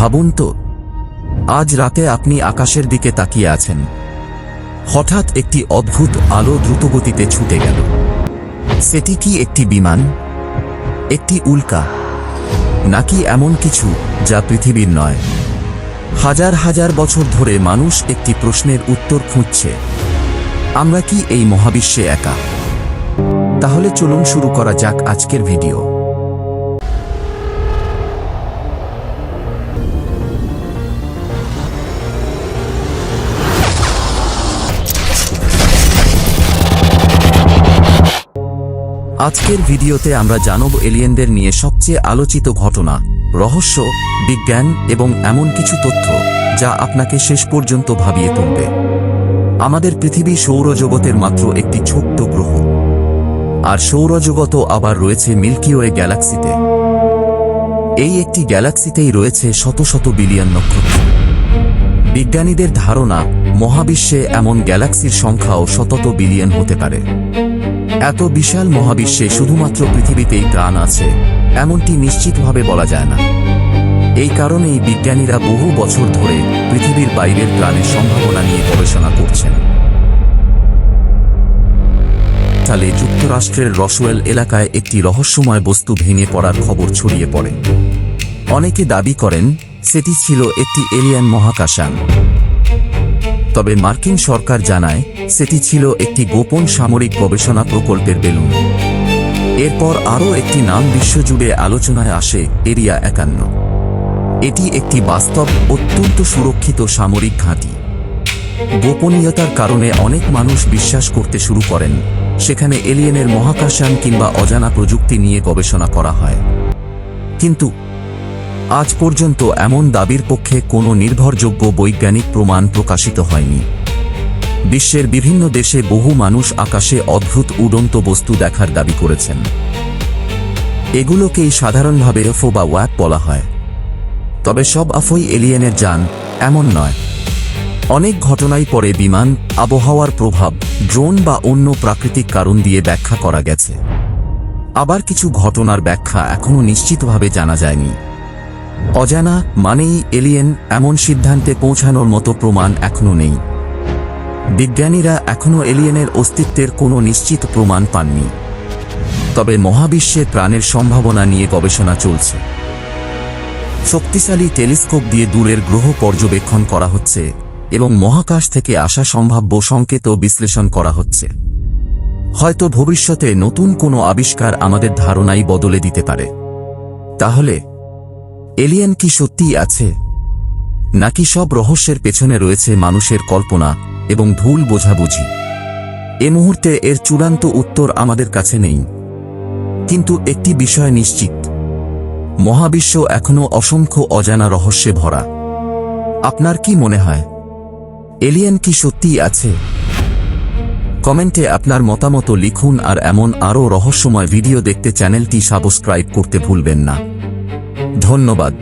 ভাবুন তো, আজ রাতে আপনি আকাশের দিকে তাকিয়ে আছেন। হঠাৎ একটি অদ্ভুত আলো দ্রুতগতিতে ছুটে গেল। সেটি কি একটি বিমান, একটি উল্কা, নাকি এমন কিছু যা পৃথিবীর নয়? হাজার হাজার বছর ধরে মানুষ একটি প্রশ্নের উত্তর খুঁজছে। আমরা কি এই মহাবিশ্বে একা? তাহলে চলুন শুরু করা যাক আজকের ভিডিও। আজকের ভিডিওতে আমরা জানব এলিয়েনদের নিয়ে সবচেয়ে আলোচিত ঘটনা, রহস্য, বিজ্ঞান এবং এমন কিছু তথ্য যা আপনাকে শেষ পর্যন্ত ভাবিয়ে তুলবে। আমাদের পৃথিবী সৌরজগতের মাত্র একটি ছোট্ট গ্রহ, আর সৌরজগতও আবার রয়েছে মিল্কি ওয়ে গ্যালাক্সিতে। এই একটি গ্যালাক্সিতেই রয়েছে শত শত বিলিয়ন নক্ষত্র। বিজ্ঞানীদের ধারণা, মহাবিশ্বে এমন গ্যালাক্সির সংখ্যাও শত বিলিয়ন হতে পারে। এত বিশাল মহাবিশ্বে শুধুমাত্র পৃথিবীতেই প্রাণ আছে এমনটি নিশ্চিতভাবে বলা যায় না। এই কারণেই বিজ্ঞানীরা বহু বছর ধরে পৃথিবীর বাইরের প্রাণের সম্ভাবনা নিয়ে গবেষণা করছেন। সালে যুক্তরাষ্ট্রের রসওয়েল এলাকায় একটি রহস্যময় বস্তু ভেঙে পড়ার খবর ছড়িয়ে পড়ে। অনেকে দাবি করেন সেটি ছিল একটি এলিয়েন মহাকাশযান। তবে মার্কিন সরকার জানায় সেটি ছিল একটি গোপন সামরিক গবেষণা প্রকল্পের বেলুন। এরপর আরও একটি নাম বিশ্বজুড়ে আলোচনায় আসে, এরিয়া 51। এটি একটি বাস্তব, অত্যন্ত সুরক্ষিত সামরিক ঘাঁটি। গোপনীয়তার কারণে অনেক মানুষ বিশ্বাস করতে শুরু করেন সেখানে এলিয়েনের মহাকাশযান কিংবা অজানা প্রযুক্তি নিয়ে গবেষণা করা হয়। কিন্তু আজ পর্যন্ত এমন দাবির পক্ষে কোনো নির্ভরযোগ্য বৈজ্ঞানিক প্রমাণ প্রকাশিত হয়নি। বিশ্বের বিভিন্ন দেশে বহু মানুষ আকাশে অদ্ভুত উড়ন্ত বস্তু দেখার দাবি করেছেন। এগুলোকেই সাধারণভাবে UFO বা ওয়াক বলা হয়। তবে সব UFOই এলিয়েনের যান এমন নয়। অনেক ঘটনাই পরে বিমান, আবহাওয়ার প্রভাব, ড্রোন বা অন্য প্রাকৃতিক কারণ দিয়ে ব্যাখ্যা করা গেছে। আবার কিছু ঘটনার ব্যাখ্যা এখনও নিশ্চিতভাবে জানা যায়নি। অজানা মানেই এলিয়েন এমন সিদ্ধান্তে পৌঁছানোর মতো প্রমাণ এখনও নেই। বিজ্ঞানীরা এখনও এলিয়েনের অস্তিত্বের কোনো নিশ্চিত প্রমাণ পাননি। তবে মহাবিশ্বে প্রাণের সম্ভাবনা নিয়ে গবেষণা চলছে। শক্তিশালী টেলিস্কোপ দিয়ে দূরের গ্রহ পর্যবেক্ষণ করা হচ্ছে এবং মহাকাশ থেকে আসা সম্ভাব্য সংকেতও বিশ্লেষণ করা হচ্ছে। হয়তো ভবিষ্যতে নতুন কোনো আবিষ্কার আমাদের ধারণাই বদলে দিতে পারে। তাহলে এলিয়েন কি সত্যিই আছে, নাকি সব রহস্যের পেছনে রয়েছে মানুষের কল্পনা এবং ভুল বোঝাবুঝি? এ মুহূর্তে এর চূড়ান্ত উত্তর আমাদের কাছে নেই। কিন্তু একটি বিষয় নিশ্চিত, মহাবিশ্ব এখনও অসংখ্য অজানা রহস্যে ভরা। আপনার কি মনে হয়, এলিয়েন কি সত্যিই আছে? কমেন্টে আপনার মতামত লিখুন, আর এমন আরও রহস্যময় ভিডিও দেখতে চ্যানেলটি সাবস্ক্রাইব করতে ভুলবেন না। ধন্যবাদ।